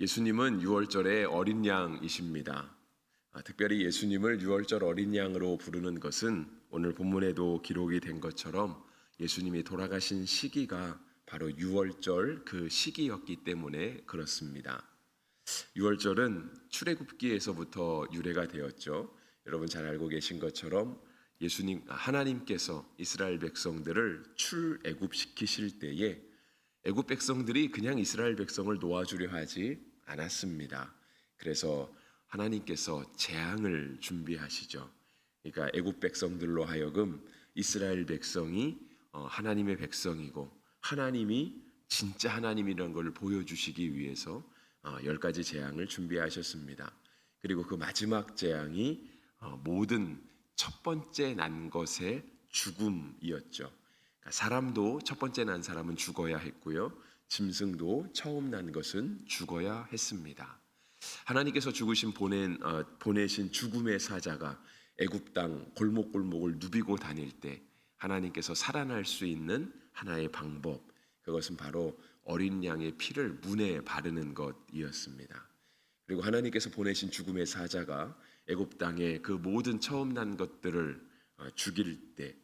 예수님은 유월절의 어린 양이십니다. 특별히 예수님을 유월절 어린 양으로 부르는 것은 오늘 본문에도 기록이 된 것처럼 예수님이 돌아가신 시기가 바로 유월절 그 시기였기 때문에 그렇습니다. 유월절은 출애굽기에서부터 유래가 되었죠. 여러분 잘 알고 계신 것처럼 하나님께서 이스라엘 백성들을 출애굽시키실 때에 애굽 백성들이 그냥 이스라엘 백성을 놓아주려 하지 않았습니다. 그래서 하나님께서 재앙을 준비하시죠. 그러니까 애굽 백성들로 하여금 이스라엘 백성이 하나님의 백성이고 하나님이 진짜 하나님이라는 것을 보여주시기 위해서 10가지 재앙을 준비하셨습니다. 그리고 그 마지막 재앙이 모든 첫 번째 난 것의 죽음이었죠. 사람도 첫 번째 난 사람은 죽어야 했고요. 짐승도 처음 난 것은 죽어야 했습니다. 하나님께서 보내신 죽음의 사자가 애굽 땅 골목골목을 누비고 다닐 때 하나님께서 살아날 수 있는 하나의 방법, 그것은 바로 어린 양의 피를 문에 바르는 것이었습니다. 그리고 하나님께서 보내신 죽음의 사자가 애굽 땅의 그 모든 처음 난 것들을 죽일 때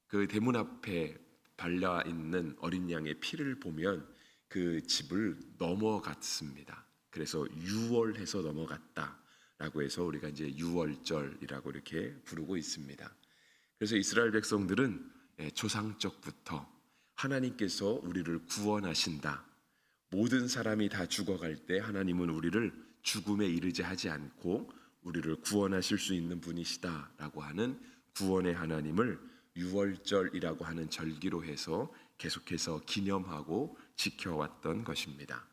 그 대문 앞에 발라 있는 어린 양의 피를 보면 그 집을 넘어갔습니다. 그래서 유월해서 넘어갔다라고 해서 우리가 이제 유월절이라고 이렇게 부르고 있습니다. 그래서 이스라엘 백성들은 조상적부터 하나님께서 우리를 구원하신다. 모든 사람이 다 죽어갈 때 하나님은 우리를 죽음에 이르게 하지 않고 우리를 구원하실 수 있는 분이시다라고 하는 구원의 하나님을 유월절이라고 하는 절기로 해서 계속해서 기념하고 지켜왔던 것입니다.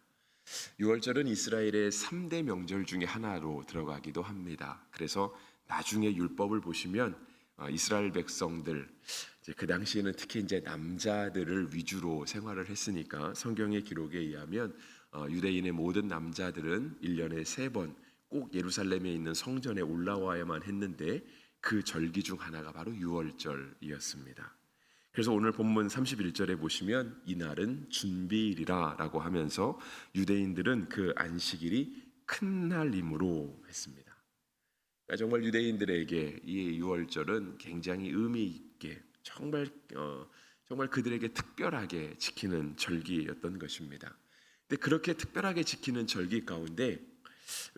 유월절은 이스라엘의 3대 명절 중에 하나로 들어가기도 합니다. 그래서 나중에 율법을 보시면 이스라엘 백성들 그 당시에는 특히 이제 남자들을 위주로 생활을 했으니까 성경의 기록에 의하면 유대인의 모든 남자들은 1년에 3번 꼭 예루살렘에 있는 성전에 올라와야만 했는데 그 절기 중 하나가 바로 유월절이었습니다. 그래서 오늘 본문 31절에 보시면 이날은 준비일이라 라고 하면서 유대인들은 그 안식일이 큰 날임으로 했습니다. 그러니까 정말 유대인들에게 이 유월절은 굉장히 의미 있게 정말 그들에게 특별하게 지키는 절기였던 것입니다. 근데 그렇게 특별하게 지키는 절기 가운데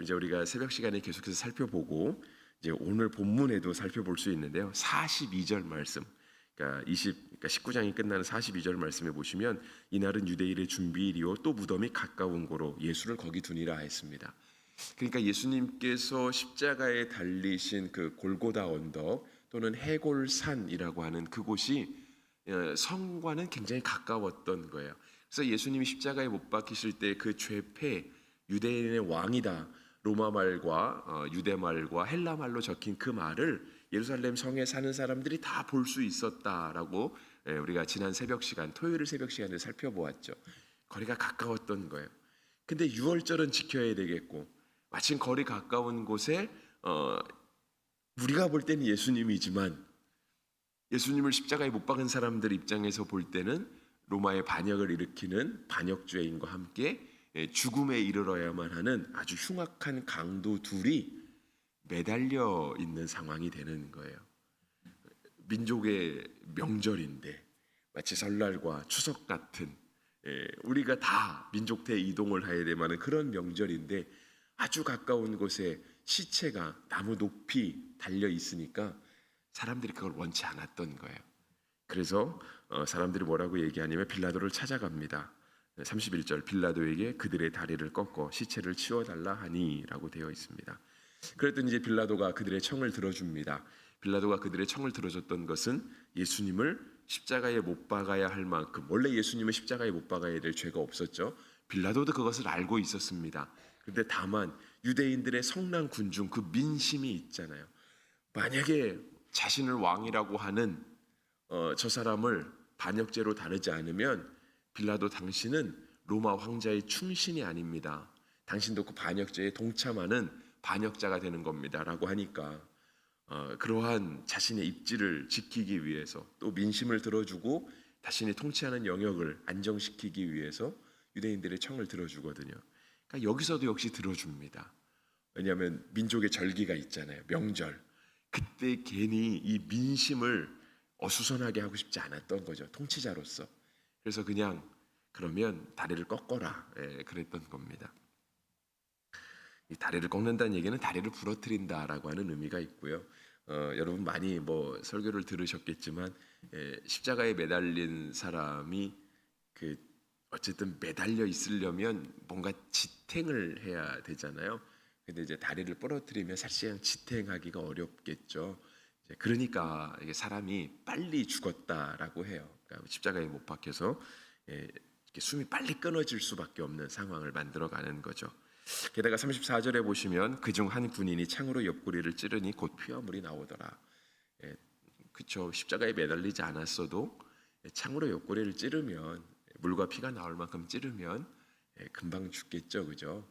이제 우리가 새벽 시간에 계속해서 살펴보고 이제 오늘 본문에도 살펴볼 수 있는데요. 42절 말씀, 그러니까 19장이 끝나는 42절 말씀에 보시면 이날은 유대인의 준비일이요 또 무덤이 가까운 고로 예수를 거기 두니라 했습니다. 그러니까 예수님께서 십자가에 달리신 그 골고다 언덕 또는 해골산이라고 하는 그곳이 성과는 굉장히 가까웠던 거예요. 그래서 예수님이 십자가에 못 박히실 때 그 죄패 유대인의 왕이다 로마 말과 유대 말과 헬라 말로 적힌 그 말을 예루살렘 성에 사는 사람들이 다 볼 수 있었다라고 우리가 지난 새벽 시간 토요일 새벽 시간에 살펴보았죠. 거리가 가까웠던 거예요. 근데 유월절은 지켜야 되겠고 마침 거리 가까운 곳에 우리가 볼 때는 예수님이지만 예수님을 십자가에 못 박은 사람들 입장에서 볼 때는 로마의 반역을 일으키는 반역죄인과 함께 죽음에 이르러야만 하는 아주 흉악한 강도 둘이 매달려 있는 상황이 되는 거예요. 민족의 명절인데 마치 설날과 추석 같은 우리가 다 민족 대이동을 해야 될 만한 그런 명절인데 아주 가까운 곳에 시체가 나무 높이 달려 있으니까 사람들이 그걸 원치 않았던 거예요. 그래서 사람들이 뭐라고 얘기하냐면 빌라도를 찾아갑니다. 31절 빌라도에게 그들의 다리를 꺾어 시체를 치워달라 하니 라고 되어 있습니다. 그랬더니 이제 빌라도가 그들의 청을 들어줍니다. 빌라도가 그들의 청을 들어줬던 것은 예수님을 십자가에 못 박아야 할 만큼 원래 예수님은 십자가에 못 박아야 될 죄가 없었죠. 빌라도도 그것을 알고 있었습니다. 그런데 다만 유대인들의 성난 군중 그 민심이 있잖아요. 만약에 자신을 왕이라고 하는 저 사람을 반역죄로 다루지 않으면 빌라도 당신은 로마 황자의 충신이 아닙니다. 당신도 그 반역죄에 동참하는 반역자가 되는 겁니다. 라고 하니까 그러한 자신의 입지를 지키기 위해서 또 민심을 들어주고 자신이 통치하는 영역을 안정시키기 위해서 유대인들의 청을 들어주거든요. 그러니까 여기서도 역시 들어줍니다. 왜냐하면 민족의 절기가 있잖아요. 명절. 그때 괜히 이 민심을 어수선하게 하고 싶지 않았던 거죠. 통치자로서. 그래서 그냥 그러면 다리를 꺾어라. 그랬던 겁니다. 이 다리를 꺾는다는 얘기는 다리를 부러뜨린다라고 하는 의미가 있고요. 여러분 많이 뭐 설교를 들으셨겠지만 십자가에 매달린 사람이 그 어쨌든 매달려 있으려면 뭔가 지탱을 해야 되잖아요. 근데 이제 다리를 부러뜨리면 사실상 지탱하기가 어렵겠죠. 그러니까 이게 사람이 빨리 죽었다라고 해요. 그러니까 십자가에 못 박혀서 이렇게 숨이 빨리 끊어질 수밖에 없는 상황을 만들어가는 거죠. 게다가 34절에 보시면 그중 한 군인이 창으로 옆구리를 찌르니 곧 피와 물이 나오더라. 그렇죠. 십자가에 매달리지 않았어도 창으로 옆구리를 찌르면 물과 피가 나올 만큼 찌르면 금방 죽겠죠, 그죠?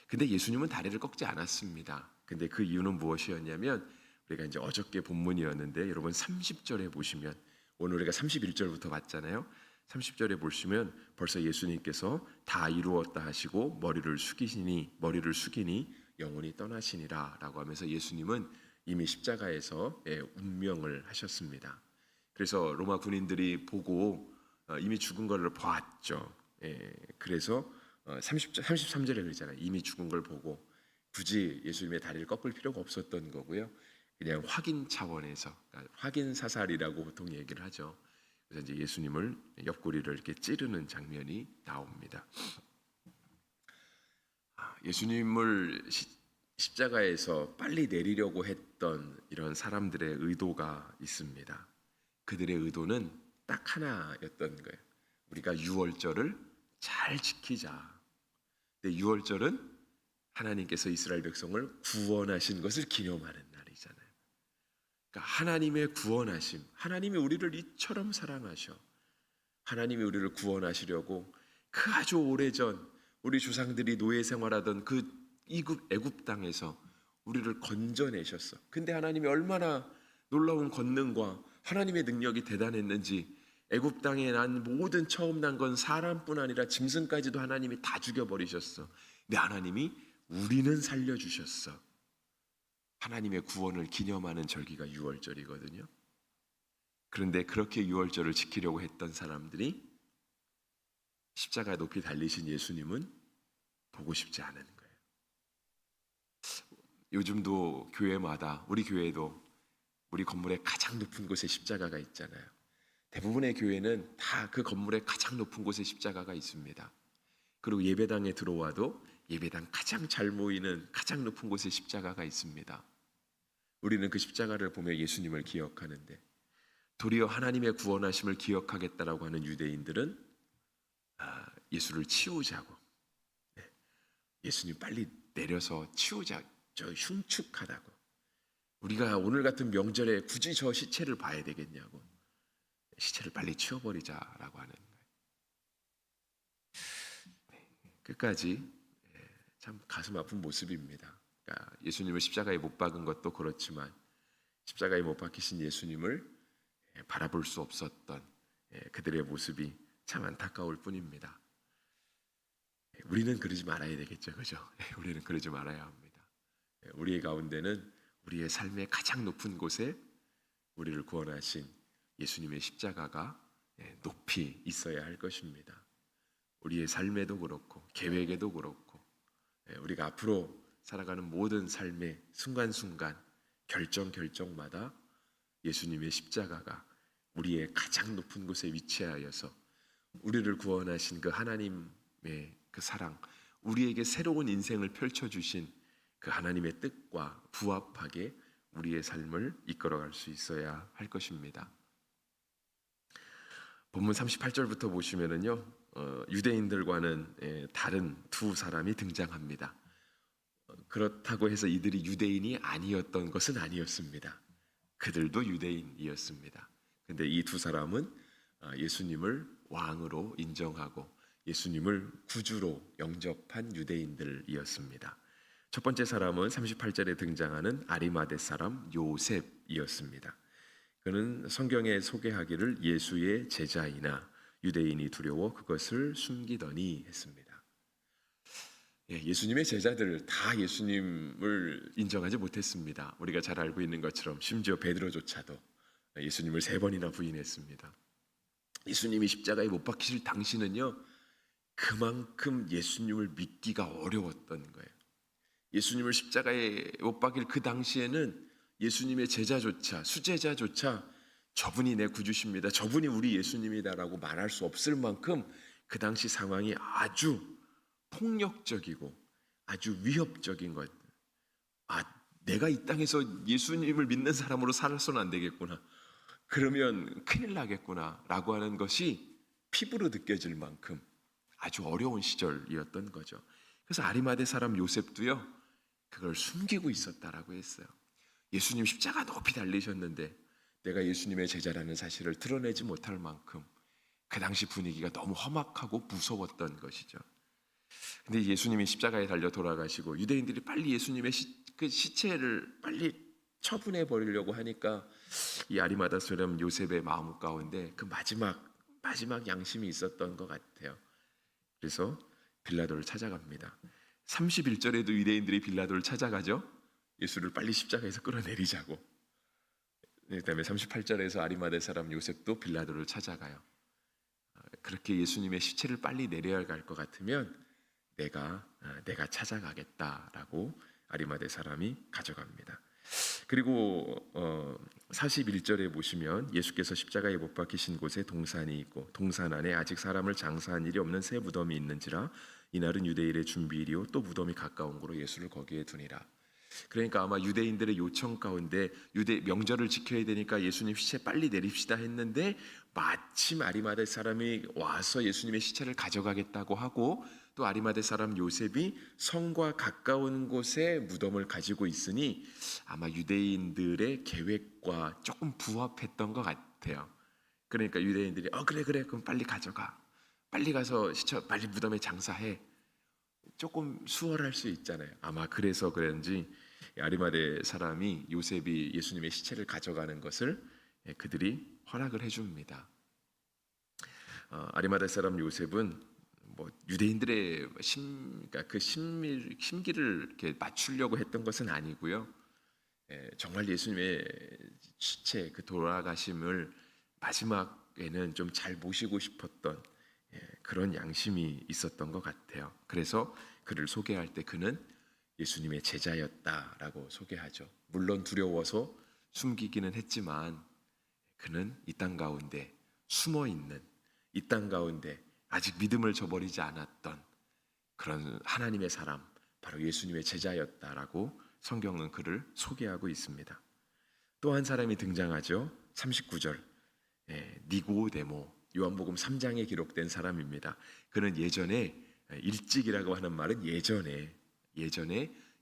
근데 예수님은 다리를 꺾지 않았습니다. 근데 그 이유는 무엇이었냐면 우리가 이제 어저께 본문이었는데 여러분 30절에 보시면 오늘 우리가 31절부터 봤잖아요. 30절에 보시면 벌써 예수님께서 다 이루었다 하시고 머리를 숙이니 영혼이 떠나시니라라고 하면서 예수님은 이미 십자가에서 운명을 하셨습니다. 그래서 로마 군인들이 보고 이미 죽은 걸 봤죠. 그래서 33절에 그러잖아요. 이미 죽은 걸 보고 굳이 예수님의 다리를 꺾을 필요가 없었던 거고요. 그냥 확인 차원에서 그러니까 확인 사살이라고 보통 얘기를 하죠. 그래서 이제 예수님을 옆구리를 이렇게 찌르는 장면이 나옵니다. 예수님을 십자가에서 빨리 내리려고 했던 이런 사람들의 의도가 있습니다. 그들의 의도는 딱 하나였던 거예요. 우리가 유월절을 잘 지키자. 근데 유월절은 하나님께서 이스라엘 백성을 구원하신 것을 기념하는 날이잖아요. 그러니까 하나님의 구원하심, 하나님이 우리를 이처럼 사랑하셔. 하나님이 우리를 구원하시려고 그 아주 오래전 우리 조상들이 노예 생활하던 그 애굽 땅에서 우리를 건져내셨어. 근데 하나님이 얼마나 놀라운 권능과 하나님의 능력이 대단했는지 애굽 땅에 난 모든 처음 난 건 사람뿐 아니라 짐승까지도 하나님이 다 죽여버리셨어. 근데 하나님이 우리는 살려주셨어. 하나님의 구원을 기념하는 절기가 유월절이거든요. 그런데 그렇게 유월절을 지키려고 했던 사람들이 십자가 높이 달리신 예수님은 보고 싶지 않은 거예요. 요즘도 교회마다 우리 교회도 우리 건물의 가장 높은 곳에 십자가가 있잖아요. 대부분의 교회는 다 그 건물의 가장 높은 곳에 십자가가 있습니다. 그리고 예배당에 들어와도 예배당 가장 잘 모이는 가장 높은 곳에 십자가가 있습니다. 우리는 그 십자가를 보며 예수님을 기억하는데 도리어 하나님의 구원하심을 기억하겠다라고 하는 유대인들은 예수를 치우자고 예수님 빨리 내려서 치우자. 저 흉측하다고. 우리가 오늘 같은 명절에 굳이 저 시체를 봐야 되겠냐고. 시체를 빨리 치워버리자라고 하는 거예요. 끝까지 참 가슴 아픈 모습입니다. 그러니까 예수님을 십자가에 못 박은 것도 그렇지만 십자가에 못 박히신 예수님을 바라볼 수 없었던 그들의 모습이 참 안타까울 뿐입니다. 우리는 그러지 말아야 되겠죠, 그죠? 우리는 그러지 말아야 합니다. 우리의 가운데는 우리의 삶의 가장 높은 곳에 우리를 구원하신 예수님의 십자가가 높이 있어야 할 것입니다. 우리의 삶에도 그렇고 계획에도 그렇고 우리가 앞으로 살아가는 모든 삶의 순간순간 결정마다 예수님의 십자가가 우리의 가장 높은 곳에 위치하여서 우리를 구원하신 그 하나님의 그 사랑, 우리에게 새로운 인생을 펼쳐주신 그 하나님의 뜻과 부합하게 우리의 삶을 이끌어갈 수 있어야 할 것입니다. 본문 38절부터 보시면은요, 유대인들과는 다른 두 사람이 등장합니다. 그렇다고 해서 이들이 유대인이 아니었던 것은 아니었습니다. 그들도 유대인이었습니다. 근데 이 두 사람은 예수님을 왕으로 인정하고 예수님을 구주로 영접한 유대인들이었습니다. 첫 번째 사람은 38절에 등장하는 아리마대 사람 요셉이었습니다. 그는 성경에 소개하기를 예수의 제자이나 유대인이 두려워 그것을 숨기더니 했습니다. 예수님의 제자들 다 예수님을 인정하지 못했습니다. 우리가 잘 알고 있는 것처럼 심지어 베드로조차도 예수님을 3번이나 부인했습니다. 예수님이 십자가에 못 박히실 당시는요, 그만큼 예수님을 믿기가 어려웠던 거예요. 예수님을 십자가에 못 박일 그 당시에는 예수님의 제자조차, 수제자조차 저분이 내 구주십니다, 저분이 우리 예수님이다라고 말할 수 없을 만큼 그 당시 상황이 아주 폭력적이고 아주 위협적인 것. 내가 이 땅에서 예수님을 믿는 사람으로 살아서는 안 되겠구나, 그러면 큰일 나겠구나 라고 하는 것이 피부로 느껴질 만큼 아주 어려운 시절이었던 거죠. 그래서 아리마대 사람 요셉도요, 그걸 숨기고 있었다라고 했어요. 예수님 십자가 높이 달리셨는데 내가 예수님의 제자라는 사실을 드러내지 못할 만큼 그 당시 분위기가 너무 험악하고 무서웠던 것이죠. 근데 예수님이 십자가에 달려 돌아가시고 유대인들이 빨리 예수님의 그 시체를 빨리 처분해 버리려고 하니까 이 아리마다 사람 요셉의 마음 가운데 그 마지막 양심이 있었던 것 같아요. 그래서 빌라도를 찾아갑니다. 31절에도 유대인들이 빌라도를 찾아가죠. 예수를 빨리 십자가에서 끌어내리자고. 그다음에 38절에서 아리마대 사람 요셉도 빌라도를 찾아가요. 그렇게 예수님의 시체를 빨리 내려야 할 것 같으면 내가 찾아가겠다라고 아리마대 사람이 가져갑니다. 그리고 41절에 보시면 예수께서 십자가에 못 박히신 곳에 동산이 있고 동산 안에 아직 사람을 장사한 일이 없는 새 무덤이 있는지라 이날은 유대인의 준비일이요 또 무덤이 가까운 고로 예수를 거기에 두니라. 그러니까 아마 유대인들의 요청 가운데 유대 명절을 지켜야 되니까 예수님 시체 빨리 내립시다 했는데 마침 아리마대 사람이 와서 예수님의 시체를 가져가겠다고 하고 또 아리마대 사람 요셉이 성과 가까운 곳에 무덤을 가지고 있으니 아마 유대인들의 계획과 조금 부합했던 것 같아요. 그러니까 유대인들이 그래 그럼 빨리 가져가, 빨리 가서 시체 빨리 무덤에 장사해, 조금 수월할 수 있잖아요. 아마 그래서 그런지 아리마대 사람이 요셉이 예수님의 시체를 가져가는 것을 그들이 허락을 해줍니다. 아리마대 사람 요셉은 유대인들의 그러니까 그 심기를 이렇게 맞추려고 했던 것은 아니고요. 정말 예수님의 시체 그 돌아가심을 마지막에는 좀 잘 모시고 싶었던 그런 양심이 있었던 것 같아요. 그래서 그를 소개할 때 그는 예수님의 제자였다라고 소개하죠. 물론 두려워서 숨기기는 했지만 그는 이 땅 가운데 숨어 있는, 이 땅 가운데 아직 믿음을 저버리지 않았던 그런 하나님의 사람, 바로 예수님의 제자였다라고 성경은 그를 소개하고 있습니다. 또 한 사람이 등장하죠. 39절 니고데모, 요한복음 3장에 기록된 사람입니다. 그는 예전에, 일찍이라고 하는 말은 예전에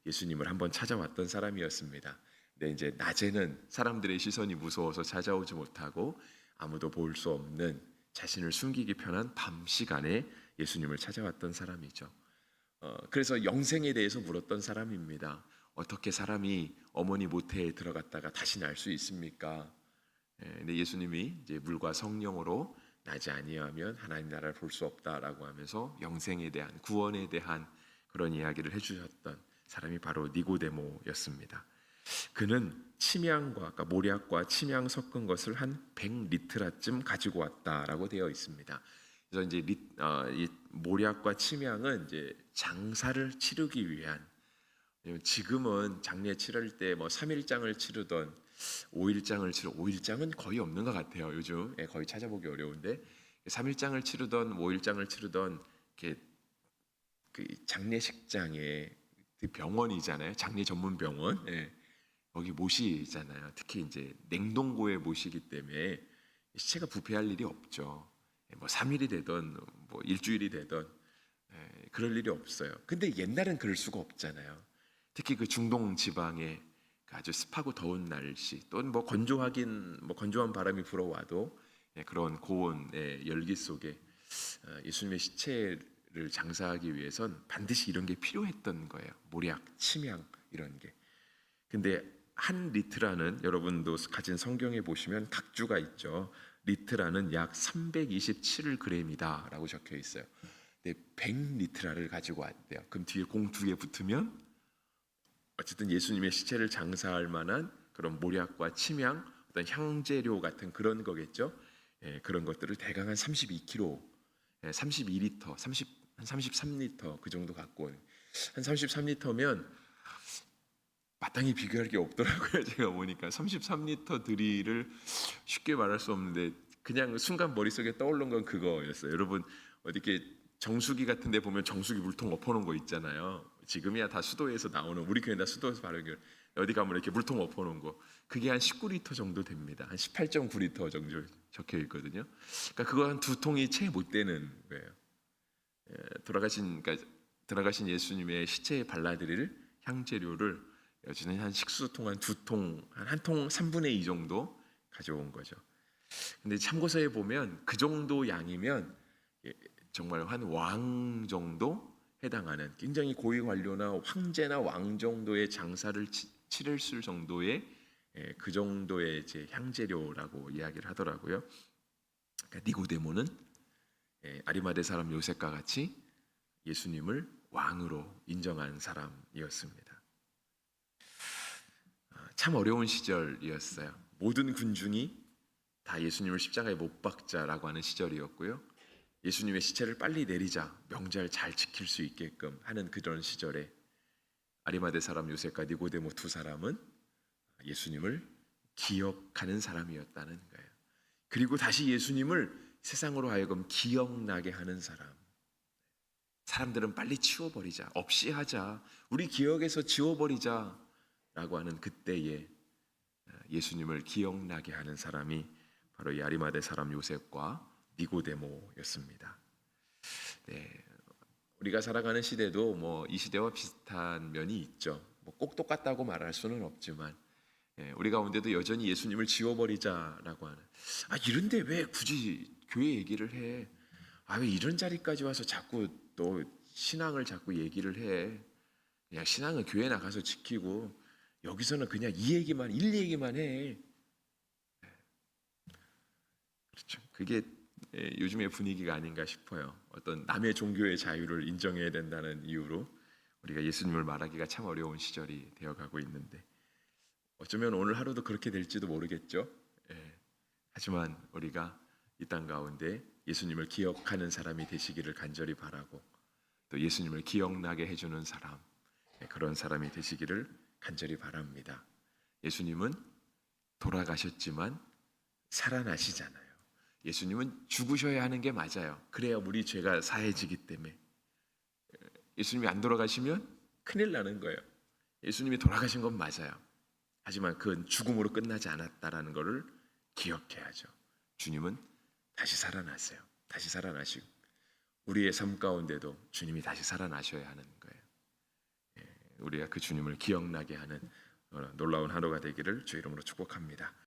예수님을 한번 찾아왔던 사람이었습니다. 근데 이제 낮에는 사람들의 시선이 무서워서 찾아오지 못하고 아무도 볼 수 없는 자신을 숨기기 편한 밤 시간에 예수님을 찾아왔던 사람이죠. 그래서 영생에 대해서 물었던 사람입니다. 어떻게 사람이 어머니 모태에 들어갔다가 다시 날 수 있습니까? 근데 예수님이 이제 물과 성령으로 나지 아니하면 하나님 나라를 볼 수 없다라고 하면서 영생에 대한, 구원에 대한 그런 이야기를 해주셨던 사람이 바로 니고데모였습니다. 그는 침향과, 그러니까 모략과 침향 섞은 것을 한 100리트라쯤 가지고 왔다라고 되어 있습니다. 그래서 이제 이 모략과 침향은 이제 장사를 치르기 위한, 지금은 장례 치를 때 3일장을 치르던 5일장은 거의 없는 것 같아요. 요즘 거의 찾아보기 어려운데 3일장을 치르던 5일장을 치르던 이렇게 그 장례식장에 그 병원이잖아요. 장례 전문 병원. 거기 모시잖아요. 특히 이제 냉동고에 모시기 때문에 시체가 부패할 일이 없죠. 3일이 되던 일주일이 되던 그럴 일이 없어요. 근데 옛날엔 그럴 수가 없잖아요. 특히 그 중동 지방에 아주 습하고 더운 날씨, 또는 건조한 바람이 불어와도 그런 고온의 열기 속에 예수님의 시체를 장사하기 위해선 반드시 이런 게 필요했던 거예요. 모략, 침향 이런 게. 근데 한 리트라는, 여러분도 가진 성경에 보시면 각주가 있죠. 리트라는 약 327g이다라고 적혀 있어요. 근데 100리트라를 가지고 왔대요. 그럼 뒤에 공 2개 붙으면 어쨌든 예수님의 시체를 장사할 만한 그런 모략과 침향, 어떤 향재료 같은 그런 거겠죠. 그런 것들을 대강 한 32kg, 32리터, 한 33리터 그 정도 갖고 온. 한 33리터면 마땅히 비교할 게 없더라고요. 제가 보니까 33리터 드릴을 쉽게 말할 수 없는데 그냥 순간 머릿속에 떠오른 건 그거였어요. 여러분 어디 이렇게 정수기 같은 데 보면 정수기 물통 엎어놓은 거 있잖아요. 지금이야 다 수도에서 나오는, 우리 교회는 다 수도에서 바르는, 어디 가면 이렇게 물통 엎어놓은 거, 그게 한 19리터 정도 됩니다. 한 18.9리터 정도 적혀 있거든요. 그러니까 그거 한 2통이 채 못 되는 거예요. 돌아가신 예수님의 시체에 발라드릴 향재료를 여지는 한 식수통 한 2통, 한 통 3분의 2 정도 가져온 거죠. 근데 참고서에 보면 그 정도 양이면 정말 한 왕 정도 해당하는, 굉장히 고위 관료나 황제나 왕 정도의 장사를 치렀을 정도의 그 정도의 이제 향재료라고 이야기를 하더라고요. 그러니까 니고데모는 아리마대 사람 요셉과 같이 예수님을 왕으로 인정한 사람이었습니다. 참 어려운 시절이었어요. 모든 군중이 다 예수님을 십자가에 못 박자라고 하는 시절이었고요. 예수님의 시체를 빨리 내리자, 명절 잘 지킬 수 있게끔 하는 그런 시절에 아리마대 사람 요셉과 니고데모 2사람은 예수님을 기억하는 사람이었다는 거예요. 그리고 다시 예수님을 세상으로 하여금 기억나게 하는 사람. 사람들은 빨리 치워버리자, 없이 하자, 우리 기억에서 지워버리자 라고 하는 그때에 예수님을 기억나게 하는 사람이 바로 이 아리마대 사람 요셉과 니고데모였습니다. 네, 우리가 살아가는 시대도 뭐 이 시대와 비슷한 면이 있죠. 뭐 꼭 똑같다고 말할 수는 없지만 우리 가운데도 여전히 예수님을 지워버리자라고 하는, 이런데 왜 굳이 교회 얘기를 해? 왜 이런 자리까지 와서 자꾸 또 신앙을 자꾸 얘기를 해? 그냥 신앙은 교회 나가서 지키고 여기서는 그냥 일 얘기만 해. 그렇죠. 그게 요즘의 분위기가 아닌가 싶어요. 어떤 남의 종교의 자유를 인정해야 된다는 이유로 우리가 예수님을 말하기가 참 어려운 시절이 되어가고 있는데, 어쩌면 오늘 하루도 그렇게 될지도 모르겠죠. 하지만 우리가 이 땅 가운데 예수님을 기억하는 사람이 되시기를 간절히 바라고, 또 예수님을 기억나게 해주는 사람, 그런 사람이 되시기를 간절히 바랍니다. 예수님은 돌아가셨지만 살아나시잖아요. 예수님은 죽으셔야 하는 게 맞아요. 그래야 우리 죄가 사해지기 때문에. 예수님이 안 돌아가시면 큰일 나는 거예요. 예수님이 돌아가신 건 맞아요. 하지만 그건 죽음으로 끝나지 않았다라는 것을 기억해야죠. 주님은 다시 살아났어요. 다시 살아나시고 우리의 삶 가운데도 주님이 다시 살아나셔야 하는 거예요. 우리가 그 주님을 기억나게 하는 놀라운 하루가 되기를 주 이름으로 축복합니다.